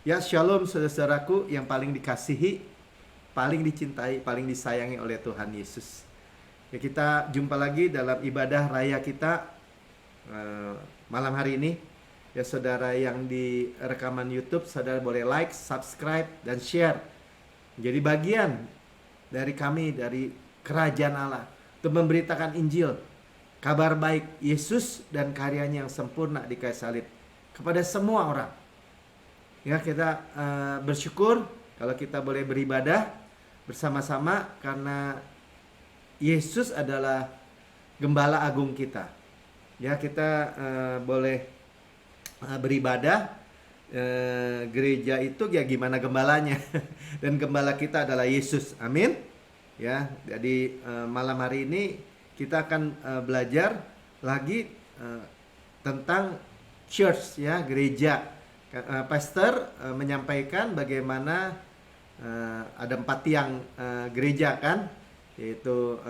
Ya, shalom saudara-saudaraku yang paling dikasihi, paling dicintai, paling disayangi oleh Tuhan Yesus. Ya, kita jumpa lagi dalam ibadah raya kita malam hari ini. Ya, saudara yang di rekaman YouTube, saudara boleh like, subscribe, dan share. Jadi bagian dari kami, dari kerajaan Allah, untuk memberitakan Injil, kabar baik Yesus dan karyanya yang sempurna di kayu salib kepada semua orang. Ya, kita bersyukur kalau kita boleh beribadah bersama-sama karena Yesus adalah gembala agung kita. Ya, kita boleh beribadah. Gereja itu ya gimana gembalanya dan gembala kita adalah Yesus. Amin. Ya, jadi malam hari ini kita akan belajar lagi tentang church, ya, gereja. Pastor menyampaikan bagaimana ada 4 tiang gereja, kan, yaitu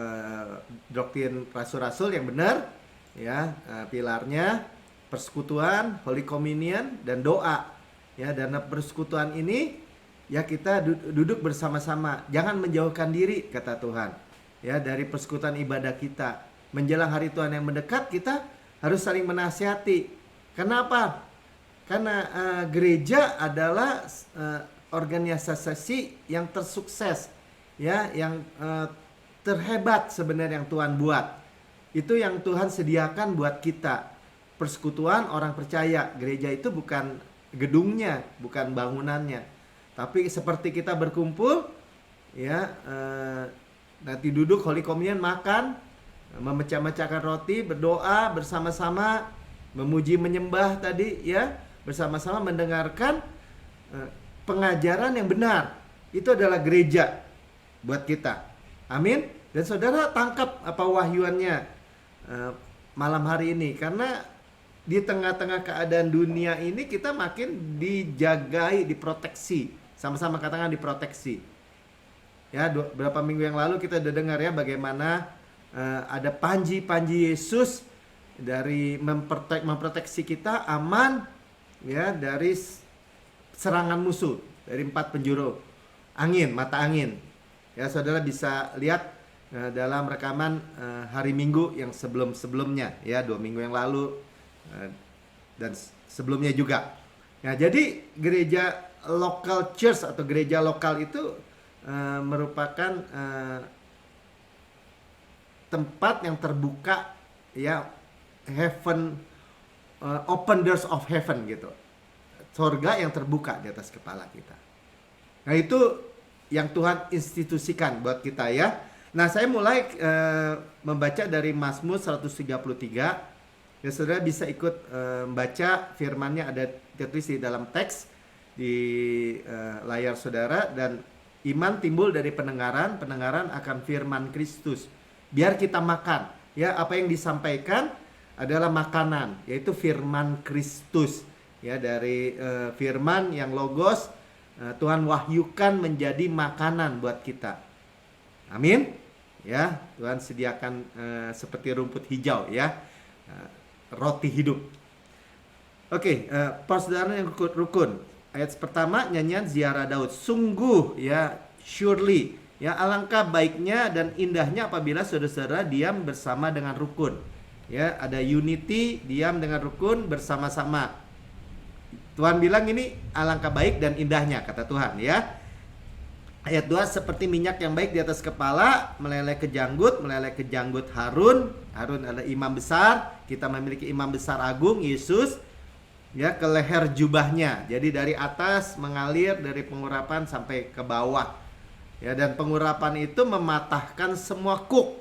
doktrin rasul-rasul yang benar, ya, pilarnya persekutuan, Holy Communion, dan doa. Ya, dan persekutuan ini ya kita duduk bersama-sama, jangan menjauhkan diri, kata Tuhan, ya, dari persekutuan ibadah kita. Menjelang hari Tuhan yang mendekat, kita harus saling menasihati. Kenapa? Karena gereja adalah organisasi yang tersukses, ya, yang terhebat sebenarnya yang Tuhan buat. Itu yang Tuhan sediakan buat kita. Persekutuan orang percaya. Gereja itu bukan gedungnya, bukan bangunannya, tapi seperti kita berkumpul, ya, nanti duduk Holy Communion, makan, memecah-mecahkan roti, berdoa bersama-sama, memuji menyembah tadi, ya, bersama-sama mendengarkan pengajaran yang benar. Itu adalah gereja buat kita. Amin. Dan saudara tangkap apa wahyuannya malam hari ini, karena di tengah-tengah keadaan dunia ini kita makin dijagai, diproteksi. Sama-sama katakan diproteksi. Ya, beberapa minggu yang lalu kita udah dengar, ya, bagaimana ada panji-panji Yesus dari memproteksi kita aman, ya, dari serangan musuh dari 4 penjuru angin, mata angin. Ya, saudara bisa lihat dalam rekaman hari Minggu yang sebelum-sebelumnya, ya, 2 minggu yang lalu dan sebelumnya juga. Nah, jadi gereja local church atau gereja lokal itu merupakan tempat yang terbuka, ya, heaven, open doors of heaven gitu. Surga yang terbuka di atas kepala kita. Nah, itu yang Tuhan institusikan buat kita, ya. Nah, saya mulai membaca dari Mazmur 133. Ya, saudara bisa ikut membaca firman-Nya, ada tertulis di dalam teks di layar saudara. Dan iman timbul dari pendengaran, pendengaran akan firman Kristus. Biar kita makan, ya, apa yang disampaikan adalah makanan, yaitu firman Kristus, ya, dari firman yang logos Tuhan wahyukan menjadi makanan buat kita. Amin. Ya, Tuhan sediakan seperti rumput hijau, ya, roti hidup. Oke, persaudaraan yang rukun. Ayat pertama, nyanyian ziarah Daud. Sungguh, ya, surely, ya, alangkah baiknya dan indahnya apabila saudara-saudara diam bersama dengan rukun. Ya, ada unity, diam dengan rukun bersama-sama. Tuhan bilang ini alangkah baik dan indahnya, kata Tuhan, ya. Ayat 2, seperti minyak yang baik di atas kepala, meleleh ke janggut Harun. Harun adalah imam besar. Kita memiliki imam besar agung, Yesus, ya, ke leher jubahnya. Jadi dari atas mengalir dari pengurapan sampai ke bawah. Ya, dan pengurapan itu mematahkan semua kuk.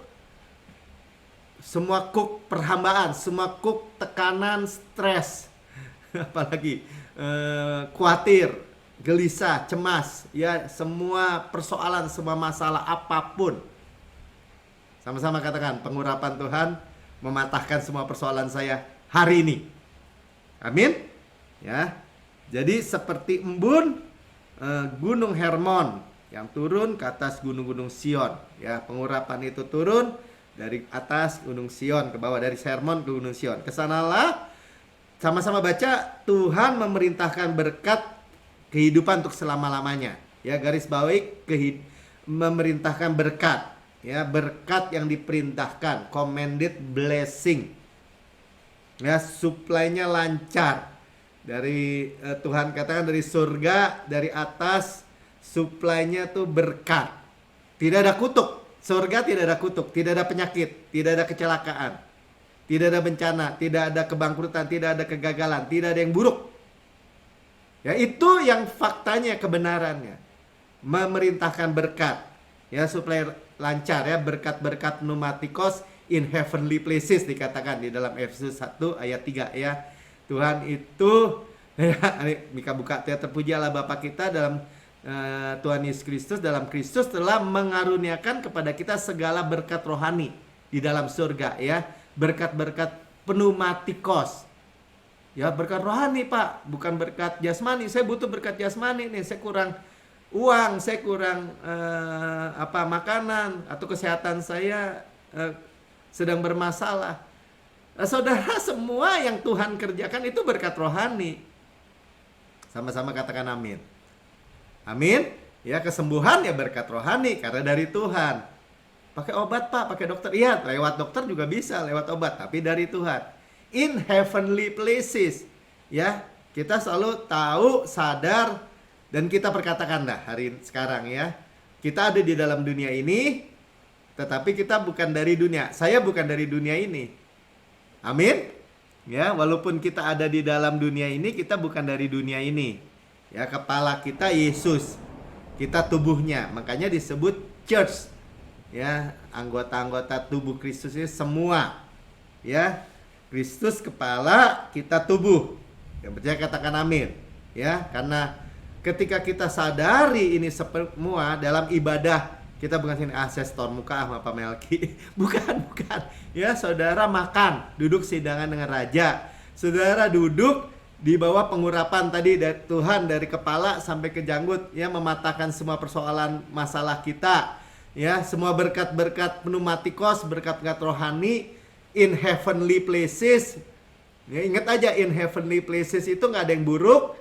Semua kuk perhambaan, semua kuk tekanan, stres. Apalagi khawatir, gelisah, cemas, ya, semua persoalan, semua masalah apapun. Sama-sama katakan, pengurapan Tuhan mematahkan semua persoalan saya hari ini. Amin. Ya. Jadi seperti embun gunung Hermon yang turun ke atas gunung-gunung Sion, ya, pengurapan itu turun dari atas gunung Sion ke bawah, dari Hermon ke gunung Sion. Kesanalah, sama-sama baca, Tuhan memerintahkan berkat kehidupan untuk selama-lamanya. Ya, garis bawahi memerintahkan berkat. Ya, berkat yang diperintahkan, commanded blessing. Ya, supply-nya lancar. Dari Tuhan katakan dari surga, dari atas, supply-nya tuh berkat. Tidak ada kutuk. Surga tidak ada kutuk, tidak ada penyakit, tidak ada kecelakaan, tidak ada bencana, tidak ada kebangkrutan, tidak ada kegagalan, tidak ada yang buruk. Ya, itu yang faktanya, kebenarannya. Memerintahkan berkat. Ya, supaya lancar ya, berkat-berkat pneumatikos in heavenly places dikatakan di dalam Efesus 1 ayat 3 ya. Tuhan itu ya, Mika buka, terpuji Allah Bapa kita dalam Tuhan Yesus Kristus, dalam Kristus telah mengaruniakan kepada kita segala berkat rohani di dalam surga ya. Berkat-berkat pneumatikos. Ya, berkat rohani Pak, bukan berkat jasmani. Saya butuh berkat jasmani nih, saya kurang uang, saya kurang makanan, atau kesehatan saya sedang bermasalah. Saudara, semua yang Tuhan kerjakan itu berkat rohani. Sama-sama katakan amin. Amin. Ya, kesembuhan ya berkat rohani karena dari Tuhan. Pakai obat Pak, pakai dokter. Iya, lewat dokter juga bisa, lewat obat, tapi dari Tuhan. In heavenly places. Ya, kita selalu tahu, sadar, dan kita perkatakan dah hari sekarang ya. Kita ada di dalam dunia ini, tetapi kita bukan dari dunia. Saya bukan dari dunia ini. Amin. Ya, walaupun kita ada di dalam dunia ini, kita bukan dari dunia ini. Ya, kepala kita Yesus. Kita tubuhnya, makanya disebut church. Ya, anggota-anggota tubuh Kristus ini semua. Ya, Kristus kepala, kita tubuh. Yang percaya katakan amin. Ya, karena ketika kita sadari ini semua dalam ibadah, kita bukan sini saya store muka sama Pak Melki. Bukan. Ya, saudara makan, duduk sidangan dengan raja. Saudara duduk di bawah pengurapan tadi dari Tuhan, dari kepala sampai ke janggut, ya, mematahkan semua persoalan masalah kita. Ya, semua berkat-berkat pneumatikos, berkat-berkat rohani in heavenly places. Ya, ingat aja, in heavenly places itu nggak ada yang buruk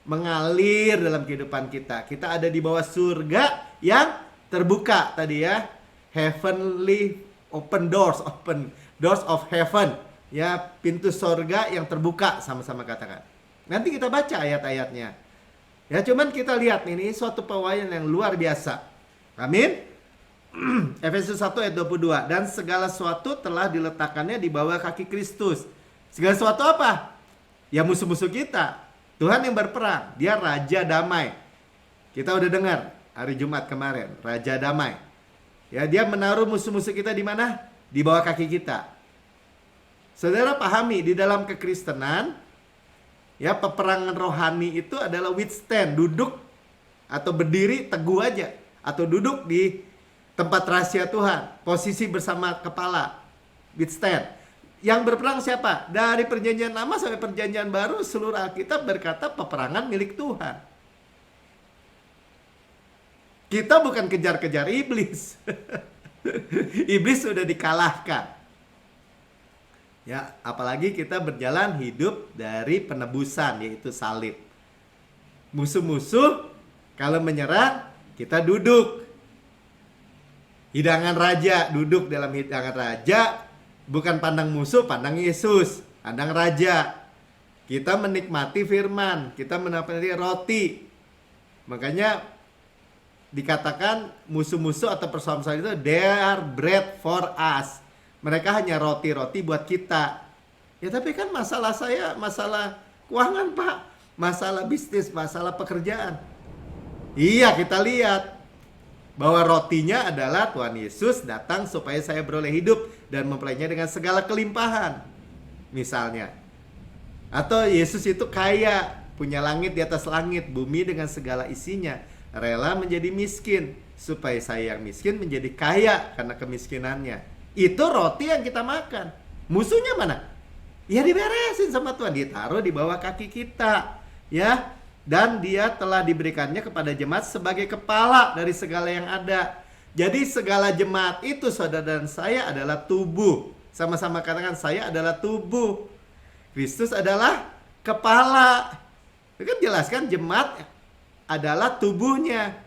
mengalir dalam kehidupan kita. Kita ada di bawah surga yang terbuka tadi ya. Heavenly open doors of heaven. Ya, pintu surga yang terbuka, sama-sama katakan. Nanti kita baca ayat-ayatnya. Ya, cuman kita lihat ini suatu pewahyuan yang luar biasa. Amin. Efesus 1 ayat 22. Dan segala sesuatu telah diletakkannya di bawah kaki Kristus. Segala sesuatu apa? Ya, musuh-musuh kita. Tuhan yang berperang, dia Raja Damai. Kita udah dengar hari Jumat kemarin, Raja Damai. Ya, dia menaruh musuh-musuh kita di mana? Di bawah kaki kita. Saudara pahami, di dalam kekristenan, ya, peperangan rohani itu adalah withstand, duduk atau berdiri teguh aja, atau duduk di tempat rahasia Tuhan, posisi bersama kepala, withstand. Yang berperang siapa? Dari perjanjian lama sampai perjanjian baru, seluruh Alkitab berkata peperangan milik Tuhan. Kita bukan kejar-kejar iblis. Iblis sudah dikalahkan. Ya, apalagi kita berjalan hidup dari penebusan, yaitu salib. Musuh-musuh kalau menyerang, kita duduk. Hidangan raja, duduk dalam hidangan raja, bukan pandang musuh, pandang Yesus, pandang raja. Kita menikmati firman, kita menikmati roti. Makanya dikatakan musuh-musuh atau persoalan itu, they are bread for us. Mereka hanya roti-roti buat kita. Ya, tapi kan masalah saya, masalah keuangan Pak, masalah bisnis, masalah pekerjaan. Iya, kita lihat bahwa rotinya adalah Tuhan Yesus datang supaya saya beroleh hidup dan mempelainya dengan segala kelimpahan. Misalnya. Atau Yesus itu kaya, punya langit di atas langit, bumi dengan segala isinya. Rela menjadi miskin supaya saya yang miskin menjadi kaya karena kemiskinannya. Itu roti yang kita makan. Musuhnya mana? Ya, diberesin sama Tuhan, ditaruh di bawah kaki kita. Ya. Dan dia telah diberikannya kepada jemaat sebagai kepala dari segala yang ada. Jadi segala jemaat itu, saudara dan saya, adalah tubuh. Sama-sama katakan, saya adalah tubuh. Kristus adalah kepala. Itu kan jelas kan, jemaat adalah tubuhnya,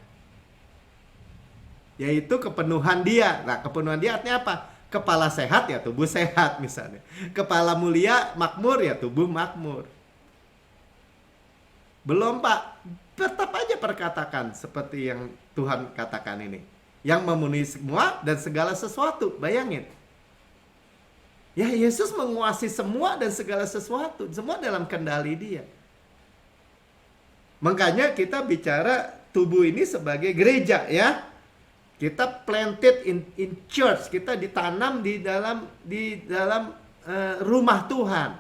yaitu kepenuhan dia. Nah, kepenuhan dia artinya apa? Kepala sehat ya tubuh sehat misalnya. Kepala mulia makmur ya tubuh makmur. Belum Pak, tetap aja perkatakan seperti yang Tuhan katakan ini. Yang memenuhi semua dan segala sesuatu. Bayangin. Ya, Yesus menguasai semua dan segala sesuatu. Semua dalam kendali dia. Makanya kita bicara tubuh ini sebagai gereja ya. Kita planted in church. Kita ditanam di dalam rumah Tuhan.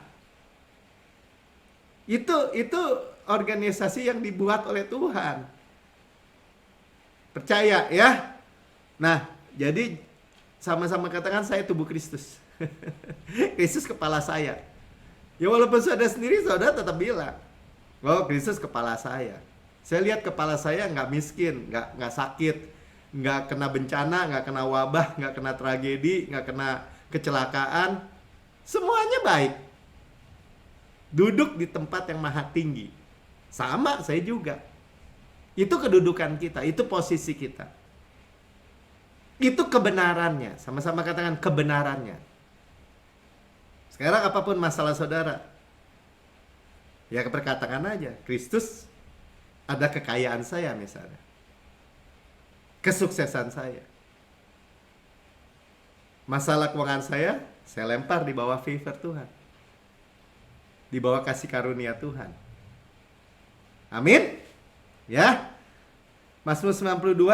Itu organisasi yang dibuat oleh Tuhan. Percaya ya. Nah, jadi sama-sama katakan saya tubuh Kristus. Kristus kepala saya. Ya walaupun saudara sendiri, saudara tetap bilang, oh Kristus kepala saya. Saya lihat kepala saya nggak miskin, nggak sakit, nggak kena bencana, nggak kena wabah, nggak kena tragedi, nggak kena kecelakaan. Semuanya baik. Duduk di tempat yang maha tinggi. Sama saya juga. Itu kedudukan kita, itu posisi kita. Itu kebenarannya. Sama-sama katakan kebenarannya. Sekarang apapun masalah saudara, ya perkatakan aja, Kristus ada kekayaan saya misalnya. Kesuksesan saya. Masalah keuangan saya lempar di bawah favor Tuhan. Di bawah kasih karunia Tuhan. Amin. Ya. Mazmur 92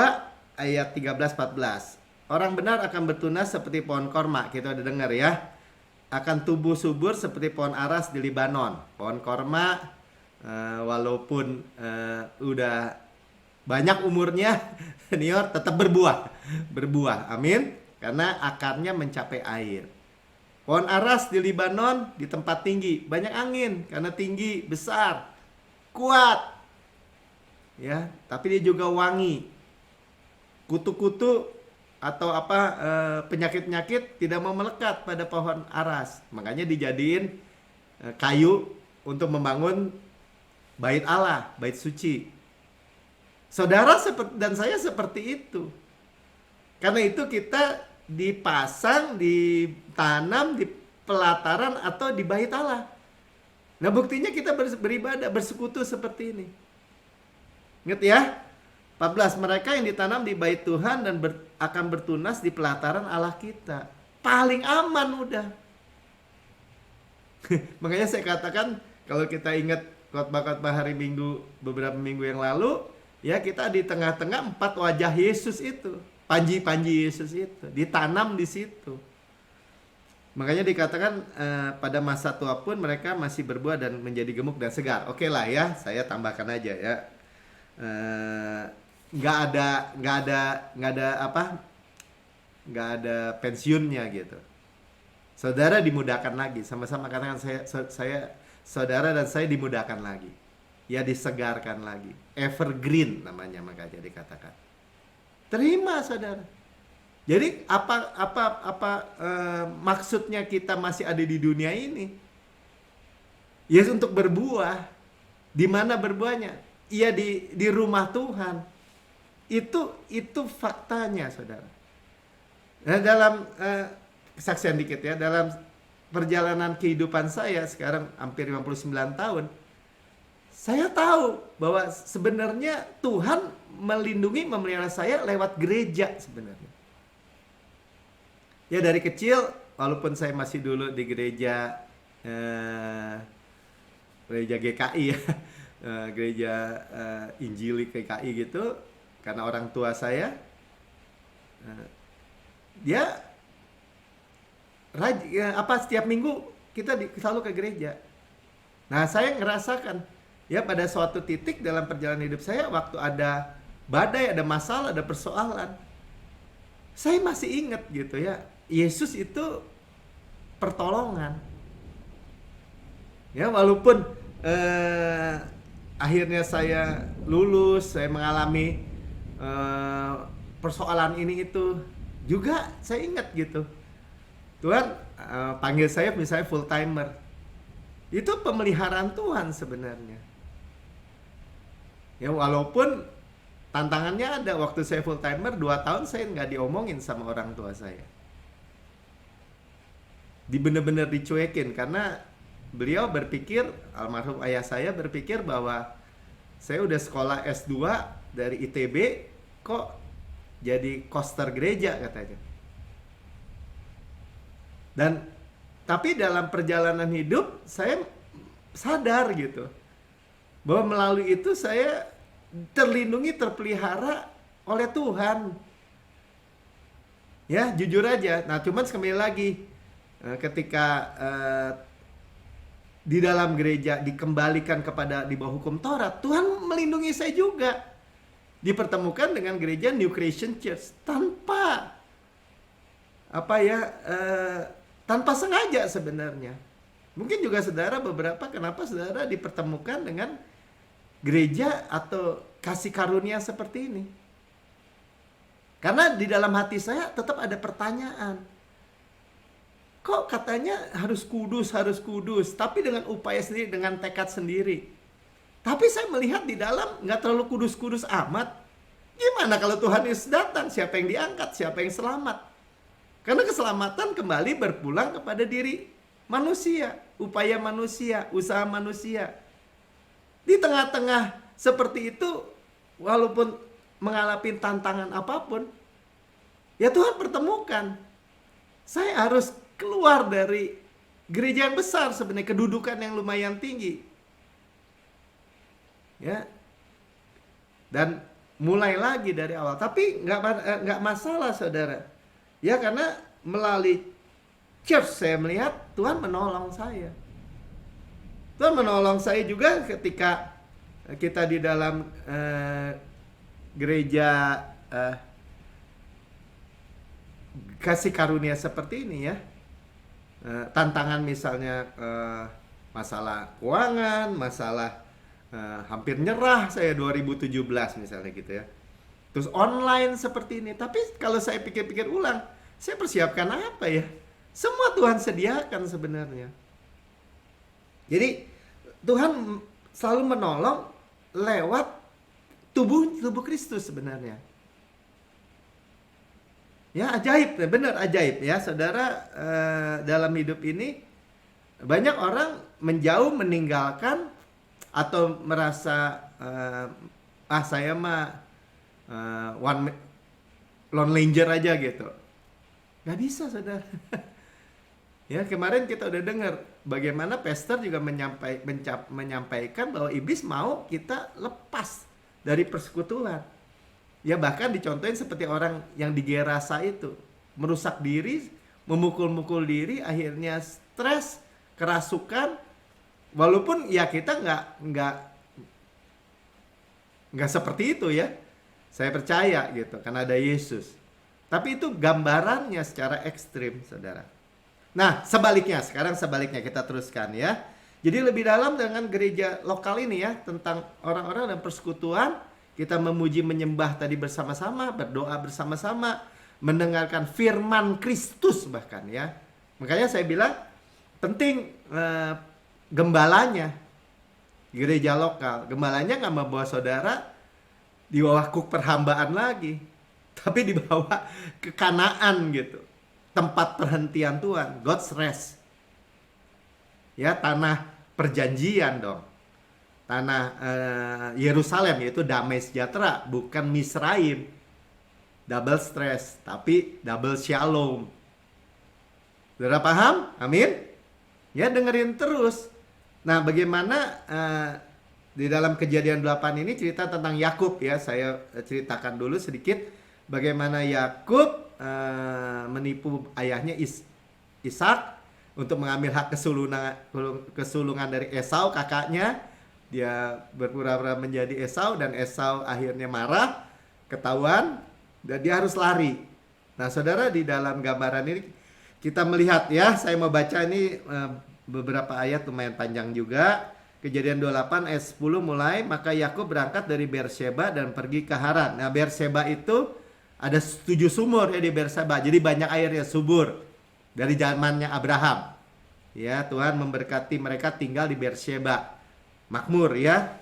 ayat 13-14. Orang benar akan bertunas seperti pohon korma. Kita udah dengar ya. Akan tumbuh subur seperti pohon aras di Libanon. Pohon korma walaupun udah banyak umurnya, senior, tetap berbuah. Amin. Karena akarnya mencapai air. Pohon aras di Libanon di tempat tinggi, banyak angin karena tinggi, besar, kuat. Ya, tapi dia juga wangi. Kutu-kutu atau penyakit-penyakit tidak mau melekat pada pohon aras. Makanya dijadiin kayu untuk membangun bait Allah, bait suci. Saudara dan saya seperti itu. Karena itu kita dipasang, ditanam di pelataran atau di bait Allah. Nah, buktinya kita beribadah, bersekutu seperti ini. Ingat ya? 14, mereka yang ditanam di bait Tuhan dan akan bertunas di pelataran Allah kita. Paling aman udah. Makanya saya katakan, kalau kita ingat khotbah-khotbah hari Minggu beberapa minggu yang lalu, ya kita di tengah-tengah 4 wajah Yesus itu. Panji-panji Yesus itu. Ditanam di situ. Makanya dikatakan pada masa tua pun mereka masih berbuah dan menjadi gemuk dan segar. Oke lah ya, saya tambahkan aja ya. Nggak ada pensiunnya gitu. Saudara dimudahkan lagi, sama-sama katakan saya saudara dan saya dimudahkan lagi, ya disegarkan lagi, evergreen namanya makanya dikatakan. Terima saudara. Jadi maksudnya kita masih ada di dunia ini? Ya untuk berbuah. Di mana berbuahnya? Iya di rumah Tuhan. Itu faktanya saudara. Nah, dalam kesaksian dikit ya, dalam perjalanan kehidupan saya sekarang hampir 59 tahun, saya tahu bahwa sebenarnya Tuhan melindungi, memelihara saya lewat gereja sebenarnya. Ya dari kecil, walaupun saya masih dulu di gereja GKI ya, gereja Injili GKI gitu, karena orang tua saya dia setiap minggu kita selalu ke gereja. Nah, saya ngerasakan ya pada suatu titik dalam perjalanan hidup saya, waktu ada badai, ada masalah, ada persoalan, saya masih ingat gitu ya, Yesus itu pertolongan. Ya walaupun akhirnya saya lulus, saya mengalami persoalan ini itu juga, saya ingat gitu. Tuhan panggil saya misalnya full timer. Itu pemeliharaan Tuhan sebenarnya. Ya walaupun tantangannya ada, waktu saya full timer 2 tahun saya nggak diomongin sama orang tua saya. Bener-bener dicuekin karena beliau berpikir, almarhum ayah saya berpikir bahwa saya udah sekolah S2 dari ITB kok jadi koster gereja katanya. Dan tapi dalam perjalanan hidup saya sadar gitu bahwa melalui itu saya terlindungi, terpelihara oleh Tuhan. Ya, jujur aja. Nah, cuman kembali lagi ketika di dalam gereja dikembalikan kepada di bawah hukum Taurat, Tuhan melindungi saya juga. Dipertemukan dengan gereja New Creation Church tanpa tanpa sengaja sebenarnya. Mungkin juga saudara beberapa, kenapa saudara dipertemukan dengan gereja atau kasih karunia seperti ini? Karena di dalam hati saya tetap ada pertanyaan. Kok katanya harus kudus, tapi dengan upaya sendiri, dengan tekad sendiri. Tapi saya melihat di dalam nggak terlalu kudus-kudus amat. Gimana kalau Tuhan Yesus datang? Siapa yang diangkat? Siapa yang selamat? Karena keselamatan kembali berpulang kepada diri manusia, upaya manusia, usaha manusia. Di tengah-tengah seperti itu, walaupun mengalami tantangan apapun, ya Tuhan pertemukan. Saya harus keluar dari gereja yang besar sebenarnya, kedudukan yang lumayan tinggi. Ya. Dan mulai lagi dari awal. Tapi nggak masalah saudara. Ya karena melalui church saya melihat Tuhan menolong saya. Tuhan menolong saya juga ketika kita di dalam gereja kasih karunia seperti ini ya. Tantangan misalnya masalah keuangan, masalah hampir nyerah saya 2017 misalnya gitu ya. Terus online seperti ini. Tapi kalau saya pikir-pikir ulang, saya persiapkan apa ya? Semua Tuhan sediakan sebenarnya. Jadi Tuhan selalu menolong lewat tubuh Kristus sebenarnya. Ya ajaib, benar ajaib ya saudara. Dalam hidup ini banyak orang menjauh, meninggalkan atau merasa saya mah lone ranger aja gitu. Gak bisa saudara. Ya kemarin kita udah dengar bagaimana pastor juga menyampaikan bahwa iblis mau kita lepas dari persekutuan. Ya bahkan dicontohin seperti orang yang di Gerasa itu, merusak diri, memukul-mukul diri, akhirnya stres, kerasukan. Walaupun ya kita nggak seperti itu ya. Saya percaya gitu, karena ada Yesus. Tapi itu gambarannya secara ekstrim, saudara. Nah, sekarang sebaliknya kita teruskan ya. Jadi lebih dalam dengan gereja lokal ini ya, tentang orang-orang dan persekutuan, kita memuji menyembah tadi bersama-sama, berdoa bersama-sama, mendengarkan firman Kristus bahkan ya. Makanya saya bilang penting gembalanya, gereja lokal. Gembalanya nggak membawa saudara di bawah kuk perhambaan lagi, tapi dibawa ke Kanaan gitu. Tempat perhentian Tuhan, God's rest. Ya, tanah perjanjian dong. Tanah Yerusalem, yaitu damai sejahtera, bukan Misraim. Double stress, tapi double shalom. Saudara paham? Amin? Ya, dengerin terus. Nah, bagaimana di dalam Kejadian 8 ini cerita tentang Yakub ya. Saya ceritakan dulu sedikit bagaimana Yakub menipu ayahnya Ishak untuk mengambil hak kesulungan dari Esau kakaknya. Dia berpura-pura menjadi Esau dan Esau akhirnya marah, ketahuan, dan dia harus lari. Nah, saudara, di dalam gambaran ini kita melihat ya, saya mau baca ini beberapa ayat lumayan panjang juga. Kejadian 28 ayat 10 mulai, maka Yakub berangkat dari Beersheba dan pergi ke Haran. Nah, Beersheba itu ada 7 sumur ya di Beersheba. Jadi banyak airnya, subur. Dari zamannya Abraham. Ya, Tuhan memberkati mereka tinggal di Beersheba. Makmur ya.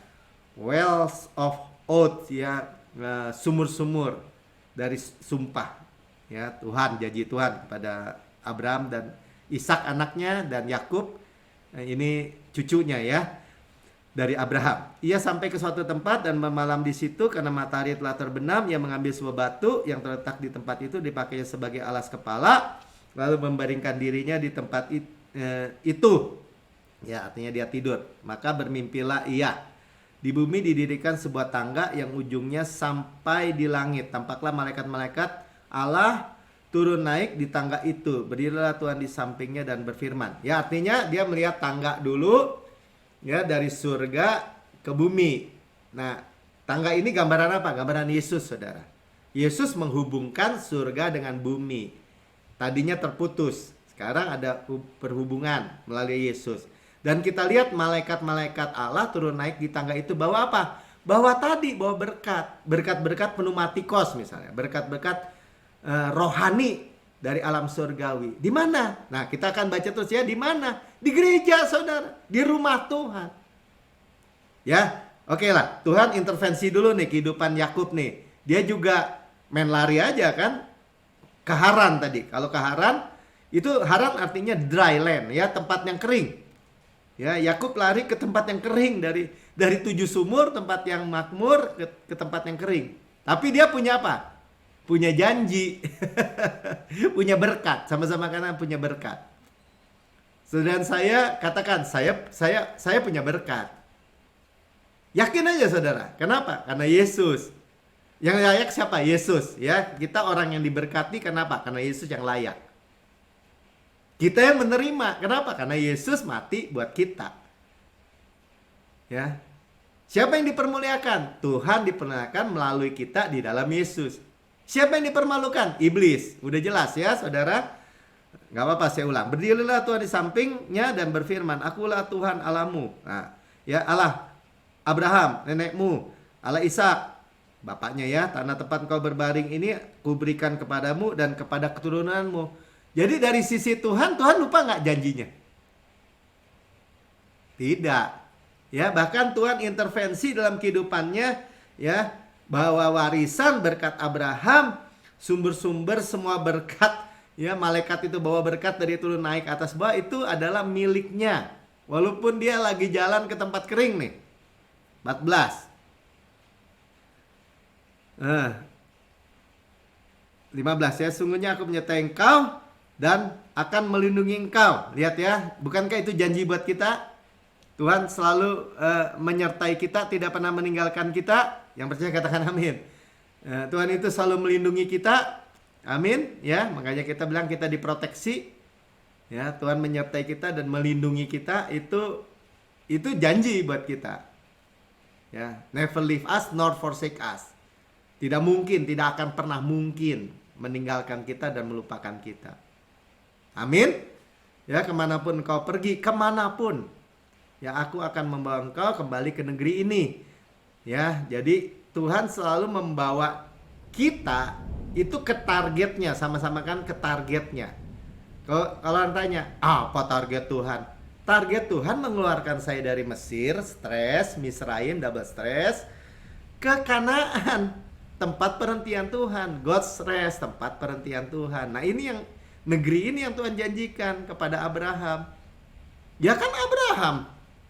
Wells of oath, ya, sumur-sumur dari sumpah, ya, Tuhan, janji Tuhan kepada Abraham dan Ishak anaknya dan Yakub, ini cucunya ya dari Abraham. Ia sampai ke suatu tempat dan bermalam di situ. Karena matahari telah terbenam, ia mengambil sebuah batu yang terletak di tempat itu, dipakainya sebagai alas kepala, lalu membaringkan dirinya di tempat itu. Ya, artinya dia tidur. Maka bermimpilah ia. Di bumi didirikan sebuah tangga yang ujungnya sampai di langit. Tampaklah malaikat-malaikat Allah turun naik di tangga itu. Berdirilah Tuhan di sampingnya dan berfirman. Ya, artinya dia melihat tangga dulu, ya, dari surga ke bumi. Nah, tangga ini gambaran apa? Gambaran Yesus, saudara. Yesus menghubungkan surga dengan bumi. Tadinya terputus, sekarang ada perhubungan melalui Yesus. Dan kita lihat malaikat-malaikat Allah turun naik di tangga itu bawa apa? Bawa berkat. Berkat-berkat pneumatikos misalnya. Berkat-berkat rohani dari alam surgawi. Di mana? Nah, kita akan baca terus ya, di mana? Di gereja, saudara, di rumah Tuhan. Ya, oke lah. Tuhan intervensi dulu nih kehidupan Yakub nih. Dia juga main lari aja kan ke Haran tadi. Kalau ke Haran, itu Haran artinya dry land, ya, tempat yang kering. Ya, Yakub lari ke tempat yang kering, dari 7 sumur, tempat yang makmur ke tempat yang kering. Tapi dia punya apa? Punya janji. Punya berkat, sama-sama karena punya berkat. Saudara saya katakan, saya punya berkat. Yakin aja saudara. Kenapa? Karena Yesus. Yang layak siapa? Yesus, ya. Kita orang yang diberkati, kenapa? Karena Yesus yang layak. Kita yang menerima, kenapa? Karena Yesus mati buat kita. Ya. Siapa yang dipermuliakan? Tuhan dipermuliakan melalui kita di dalam Yesus. Siapa yang dipermalukan? Iblis. Udah jelas ya saudara. Gak apa-apa, saya ulang. Berdirilah Tuhan di sampingnya dan berfirman, akulah Tuhan Allahmu. Nah, ya, Allah Abraham, nenekmu, Allah Ishak, bapaknya ya. Tanah tempat kau berbaring ini kuberikan kepadamu dan kepada keturunanmu. Jadi dari sisi Tuhan lupa gak janjinya? Tidak. Ya, bahkan Tuhan intervensi dalam kehidupannya, ya, bahwa warisan berkat Abraham, sumber-sumber semua berkat, ya, malaikat itu bawa berkat dari turun naik atas bawah, itu adalah miliknya. Walaupun dia lagi jalan ke tempat kering nih. 14. 15 ya, sungguhnya aku menyertai engkau dan akan melindungi engkau. Lihat ya, bukankah itu janji buat kita? Tuhan selalu menyertai kita, tidak pernah meninggalkan kita. Yang percaya katakan amin. Tuhan itu selalu melindungi kita. Amin, ya. Makanya kita bilang kita diproteksi. Ya, Tuhan menyertai kita dan melindungi kita, itu janji buat kita. Ya, never leave us nor forsake us. Tidak mungkin, tidak akan pernah mungkin meninggalkan kita dan melupakan kita. Amin. Ya, kemanapun kau pergi, kemanapun, ya, aku akan membawa engkau kembali ke negeri ini. Ya, jadi Tuhan selalu membawa kita itu ke targetnya, sama-sama kan ke targetnya. Kalau orang tanya, apa target Tuhan? Target Tuhan mengeluarkan saya dari Mesir, stres, Misraim, double stres, ke Kanaan, tempat perhentian Tuhan, God's rest, tempat perhentian Tuhan. Nah, ini yang negeri ini yang Tuhan janjikan kepada Abraham. Ya kan Abraham,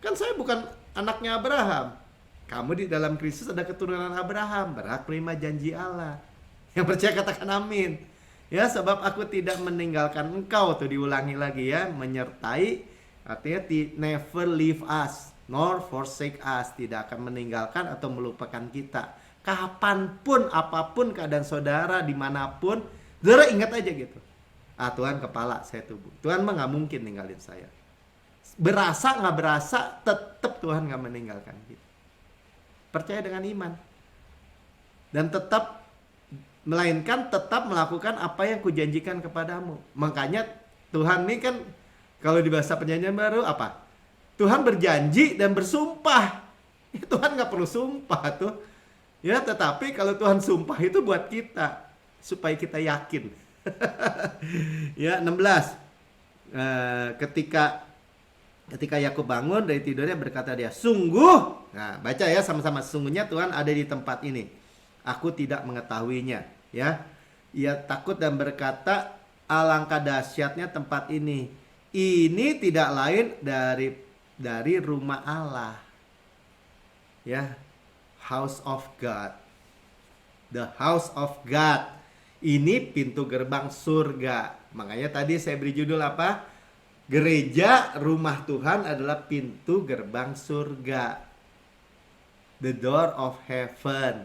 kan saya bukan anaknya Abraham. Kamu di dalam Kristus ada keturunan Abraham, berhak menerima janji Allah. Yang percaya katakan amin. Ya, sebab aku tidak meninggalkan engkau, tuh diulangi lagi ya, menyertai, artinya never leave us nor forsake us, tidak akan meninggalkan atau melupakan kita. Kapanpun, apapun keadaan saudara, dimanapun, saudara ingat aja gitu. Tuhan kepala, saya tubuh. Tuhan mah gak mungkin ninggalin saya. Berasa gak berasa, tetap Tuhan gak meninggalkan kita. Percaya dengan iman. Dan tetap, melainkan tetap melakukan apa yang kujanjikan kepadamu. Makanya Tuhan ini kan, kalau di bahasa Perjanjian Baru apa? Tuhan berjanji dan bersumpah. Tuhan gak perlu sumpah tuh. Ya, tetapi kalau Tuhan sumpah itu buat kita, supaya kita yakin. Ya, 16. Ketika Ketika Yakub bangun dari tidurnya, berkata dia, sungguh, nah baca ya sama-sama, sungguhnya Tuhan ada di tempat ini, aku tidak mengetahuinya. Ya, ia takut dan berkata, alangkah dahsyatnya tempat ini tidak lain dari rumah Allah. Ya, house of God, the house of God. Ini pintu gerbang surga. Makanya tadi saya beri judul apa? Gereja rumah Tuhan adalah pintu gerbang surga. The door of heaven.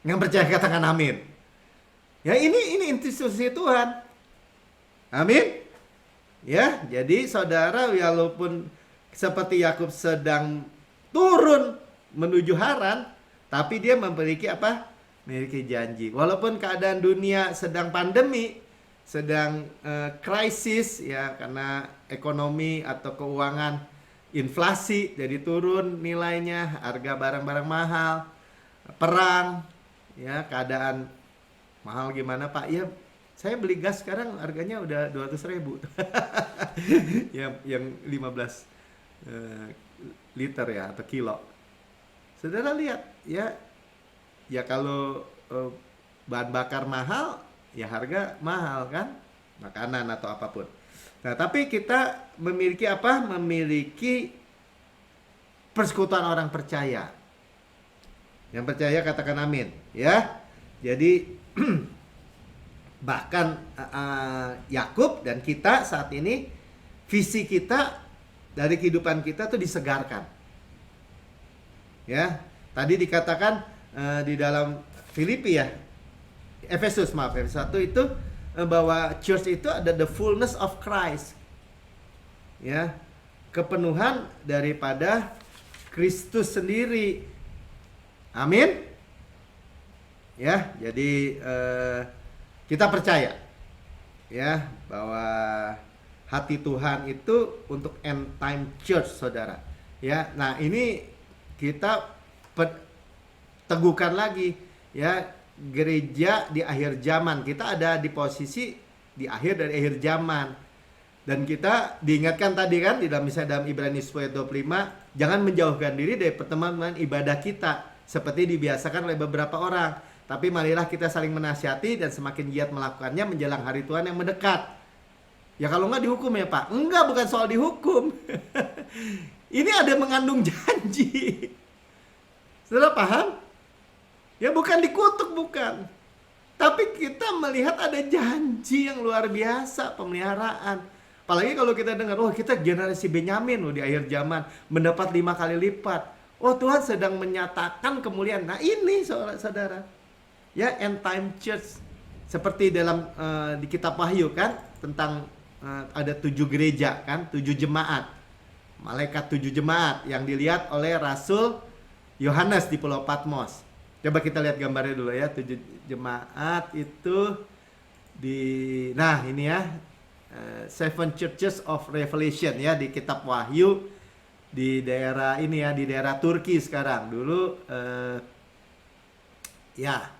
Yang percaya katakan amin. Ya, ini institusi Tuhan. Amin. Ya, jadi saudara, walaupun seperti Yakub sedang turun menuju Haran, tapi dia memiliki apa? Memiliki janji. Walaupun keadaan dunia sedang pandemi, sedang krisis ya, karena ekonomi atau keuangan, inflasi jadi turun nilainya, harga barang-barang mahal, perang, ya keadaan mahal gimana Pak? Ya saya beli gas sekarang harganya udah 200.000 yang 15 liter ya atau kilo. Saudara lihat ya kalau bahan bakar mahal, ya harga mahal kan, makanan atau apapun. Nah, tapi kita memiliki apa? Memiliki persekutuan orang percaya. Yang percaya katakan amin, ya. Jadi bahkan Yakub dan kita saat ini, visi kita dari kehidupan kita tuh disegarkan. Ya, tadi dikatakan di dalam Filipi ya, Efesus 1 itu bahwa church itu ada the fullness of Christ. Ya, kepenuhan daripada Kristus sendiri. Amin. Ya, jadi kita percaya ya bahwa hati Tuhan itu untuk end time church, saudara. Ya, nah ini kita teguhkan lagi ya, gereja di akhir zaman. Kita ada di posisi di akhir dari akhir zaman. Dan kita diingatkan tadi kan di dalam Ibrani 10:25, jangan menjauhkan diri dari pertemuan ibadah kita seperti dibiasakan oleh beberapa orang. Tapi marilah kita saling menasihati dan semakin giat melakukannya menjelang hari Tuhan yang mendekat. Ya kalau nggak dihukum ya Pak? Enggak, bukan soal dihukum. Ini ada mengandung janji. Saudara paham? Ya bukan dikutuk, bukan. Tapi kita melihat ada janji yang luar biasa, pemeliharaan. Apalagi kalau kita dengar, oh kita generasi Benyamin loh di akhir zaman, mendapat 5 kali lipat. Oh Tuhan sedang menyatakan kemuliaan. Nah ini saudara. Ya, end time church. Seperti dalam di kitab Wahyu kan, tentang ada 7 gereja kan, 7 jemaat. Malaikat 7 jemaat yang dilihat oleh Rasul Yohanes di Pulau Patmos. Coba kita lihat gambarnya dulu ya, 7 jemaat itu nah ini ya, 7 Churches of Revelation ya di kitab Wahyu di daerah ini ya, di daerah Turki sekarang. Dulu ya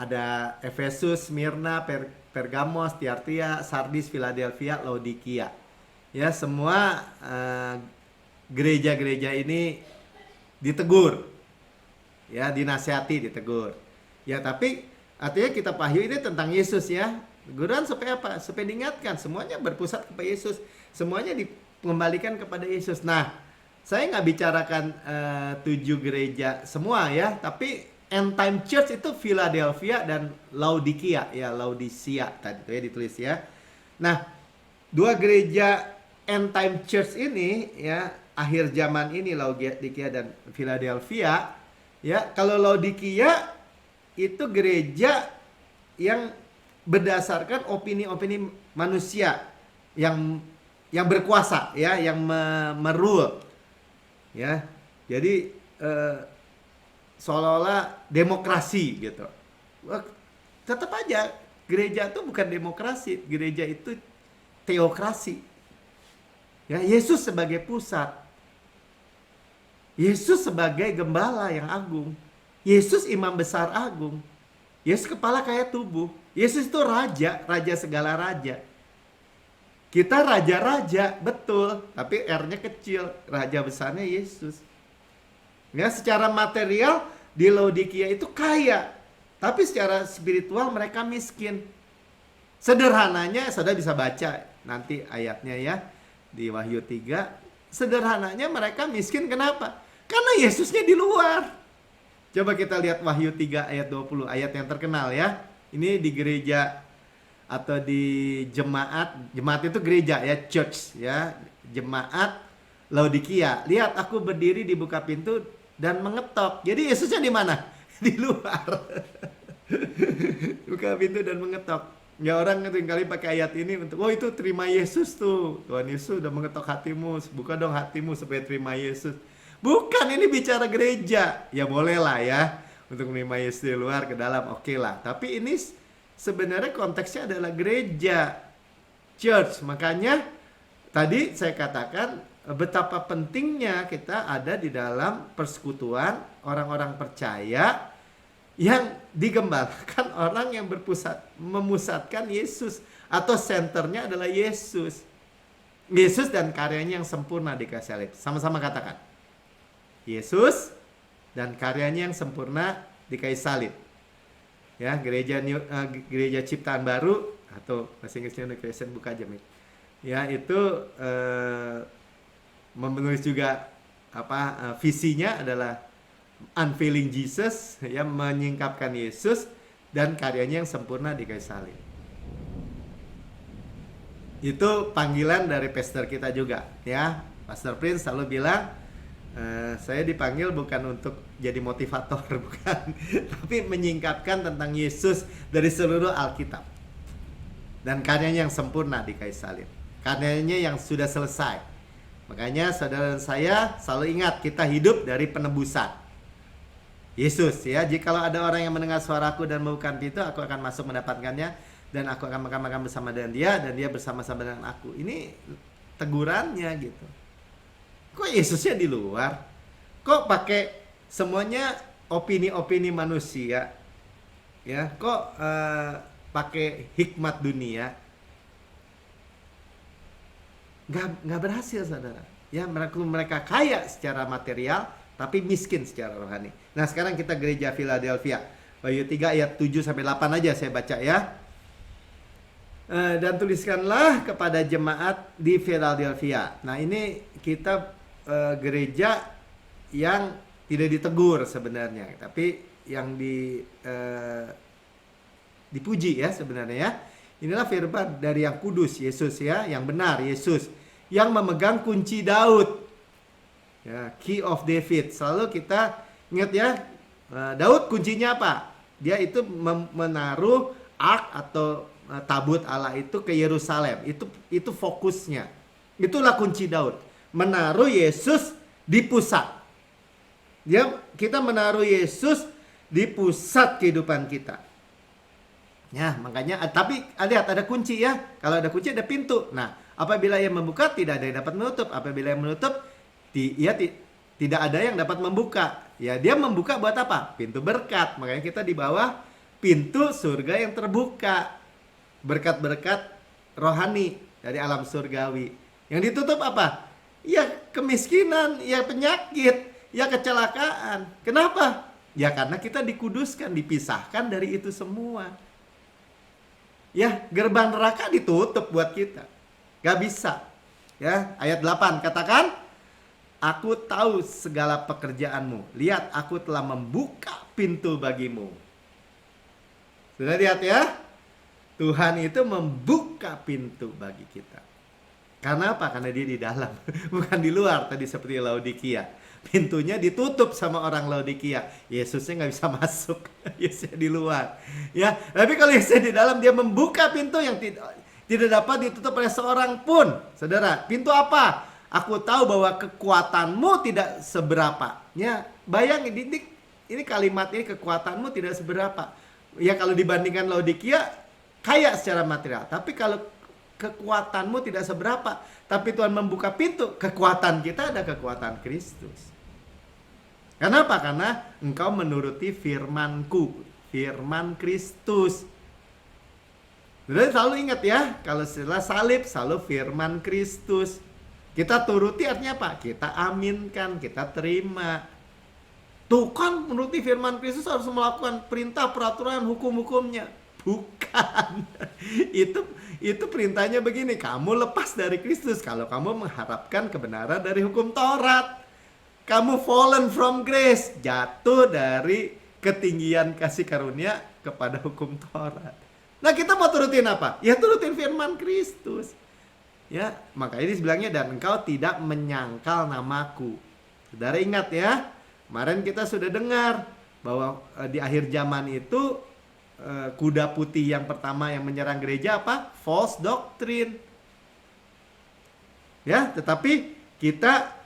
ada Efesus, Smyrna, Pergamos, Tiatira, Sardis, Philadelphia, Laodikia. Ya, semua gereja-gereja ini ditegur. Ya, dinasihati, ditegur. Ya, tapi artinya kitab Wahyu ini tentang Yesus ya. Teguran supaya apa? Supaya diingatkan, semuanya berpusat kepada Yesus. Semuanya dikembalikan kepada Yesus. Nah, saya nggak bicarakan 7 gereja semua ya, tapi end time church itu Philadelphia dan Laodikia ya, Laodicea tadi itu ya ditulis ya. Nah, 2 gereja end time church ini ya, akhir zaman ini, Laodikia dan Philadelphia ya. Kalau Laodikia itu gereja yang berdasarkan opini-opini manusia yang berkuasa ya, yang merule ya. Jadi seolah-olah demokrasi gitu. Tetap aja gereja itu bukan demokrasi, gereja itu teokrasi. Ya, Yesus sebagai pusat. Yesus sebagai gembala yang agung. Yesus imam besar agung. Yesus kepala kayak tubuh. Yesus itu raja segala raja. Kita raja-raja, betul, tapi R-nya kecil, raja besarnya Yesus. Ya, secara material di Laodikia itu kaya, tapi secara spiritual mereka miskin. Sederhananya, saudara bisa baca nanti ayatnya ya, di Wahyu 3. Sederhananya mereka miskin kenapa? Karena Yesusnya di luar. Coba kita lihat Wahyu 3 ayat 20, ayat yang terkenal ya. Ini di gereja atau di jemaat itu gereja ya, church ya, jemaat Laodikia. Lihat, aku berdiri di buka pintu dan mengetok. Jadi Yesusnya di mana? Di luar. Buka pintu dan mengetok. Ya, orang seringkali pakai ayat ini untuk, oh itu terima Yesus tuh. Tuhan Yesus udah mengetok hatimu, buka dong hatimu supaya terima Yesus. Bukan, ini bicara gereja. Ya boleh lah ya, untuk menerima Yesus di luar ke dalam, oke lah. Tapi ini sebenarnya konteksnya adalah gereja, church. Makanya tadi saya katakan betapa pentingnya kita ada di dalam persekutuan orang-orang percaya yang digembalkan orang yang memusatkan Yesus, atau senternya adalah Yesus. Yesus dan karyanya yang sempurna di kayu salib. Sama-sama katakan, Yesus dan karyanya yang sempurna di kayu salib. Ya, gereja ciptaan baru atau bahasa Inggrisnya New Creation, buka aja Mik. Ya, itu menulis juga visinya adalah unveiling Jesus, ya, menyingkapkan Yesus dan karyanya yang sempurna di kayu salib. Itu panggilan dari pastor kita juga, ya. Pastor Prince selalu bilang, saya dipanggil bukan untuk jadi motivator, bukan, tapi menyingkapkan tentang Yesus dari seluruh Alkitab dan karyanya yang sempurna di kayu salib, karyanya yang sudah selesai. Makanya saudara dan saya selalu ingat, kita hidup dari penebusan Yesus, ya. Jikalau ada orang yang mendengar suaraku dan membuka pintu, aku akan masuk mendapatkannya, dan aku akan makan bersama dengan dia, dan dia bersama-sama dengan aku. Ini tegurannya gitu. Kok Yesusnya di luar? Kok pakai semuanya opini-opini manusia? Ya, kok pakai hikmat dunia? Nggak berhasil, saudara. Ya, mereka kaya secara material, tapi miskin secara rohani. Nah, sekarang kita gereja Philadelphia. Wahyu 3 ayat 7 sampai 8 aja saya baca ya. Dan tuliskanlah kepada jemaat di Philadelphia. Nah, ini kita gereja yang tidak ditegur sebenarnya, tapi yang dipuji ya sebenarnya ya. Inilah firman dari yang kudus, Yesus ya, yang benar, Yesus yang memegang kunci Daud, ya, key of David. Selalu kita ingat ya, Daud kuncinya apa? Dia itu menaruh ark atau tabut Allah itu ke Yerusalem. Itu fokusnya. Itulah kunci Daud. Menaruh Yesus di pusat. Kita menaruh Yesus di pusat kehidupan kita. Ya, makanya tapi lihat ada kunci ya. Kalau ada kunci ada pintu. Nah, apabila yang membuka tidak ada yang dapat menutup. Apabila yang menutup tidak ada yang dapat membuka. Ya, dia membuka buat apa? Pintu berkat. Makanya kita di bawah pintu surga yang terbuka. Berkat-berkat rohani dari alam surgawi. Yang ditutup apa? Ya kemiskinan, ya penyakit, ya kecelakaan. Kenapa? Ya karena kita dikuduskan, dipisahkan dari itu semua. Ya, gerbang neraka ditutup buat kita. Gak bisa. Ya, ayat 8 katakan, aku tahu segala pekerjaanmu. Lihat, aku telah membuka pintu bagimu. Sudah lihat ya? Tuhan itu membuka pintu bagi kita. Karena apa? Karena dia di dalam, bukan di luar. Tadi seperti Laodikia, pintunya ditutup sama orang Laodikia. Yesusnya nggak bisa masuk, Yesusnya di luar. Ya, tapi kalau Yesusnya di dalam, dia membuka pintu yang tidak dapat ditutup oleh seorang pun. Saudara, pintu apa? Aku tahu bahwa kekuatanmu tidak seberapa. Ya, bayangin ini kalimat ini, kekuatanmu tidak seberapa. Ya, kalau dibandingkan Laodikia, kaya secara material. Tapi kalau kekuatanmu tidak seberapa, tapi Tuhan membuka pintu, kekuatan kita ada kekuatan Kristus. Kenapa? Karena engkau menuruti firmanku, firman Kristus. Jadi selalu ingat ya, kalau setelah salib selalu firman Kristus. Kita turuti artinya apa? Kita aminkan, kita terima. Tuh kan menuruti firman Kristus harus melakukan perintah, peraturan, hukum-hukumnya. Bukan. Itu perintahnya begini, kamu lepas dari Kristus kalau kamu mengharapkan kebenaran dari hukum Taurat. Kamu fallen from grace, jatuh dari ketinggian kasih karunia kepada hukum Taurat. Nah, kita mau turutin apa? Ya turutin firman Kristus. Ya, makanya dibilangnya dan engkau tidak menyangkal namaku. Saudara ingat ya, kemarin kita sudah dengar bahwa di akhir zaman itu kuda putih yang pertama yang menyerang gereja apa? False doctrine. Ya, tetapi kita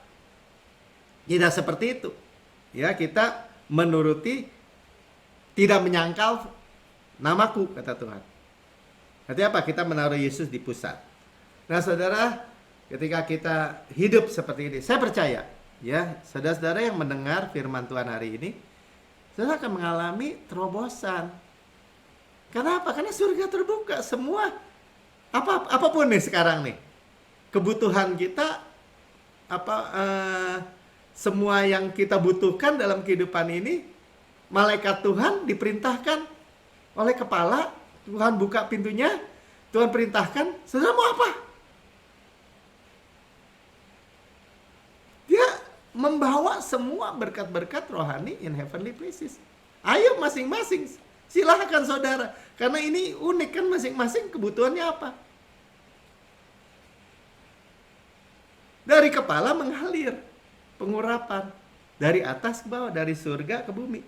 tidak seperti itu. Ya, kita menuruti, tidak menyangkal namaku, kata Tuhan. Artinya apa? Kita menaruh Yesus di pusat. Nah, saudara, ketika kita hidup seperti ini, saya percaya, ya, saudara-saudara yang mendengar firman Tuhan hari ini, saudara akan mengalami terobosan. Kenapa? Karena surga terbuka semua. Apapun nih sekarang nih, kebutuhan kita, semua yang kita butuhkan dalam kehidupan ini, malaikat Tuhan diperintahkan oleh kepala, Tuhan buka pintunya, Tuhan perintahkan, saudara mau apa? Dia membawa semua berkat-berkat rohani in heavenly places. Ayo masing-masing, silahkan saudara. Karena ini unik kan, masing-masing kebutuhannya apa? Dari kepala mengalir, pengurapan. Dari atas ke bawah, dari surga ke bumi.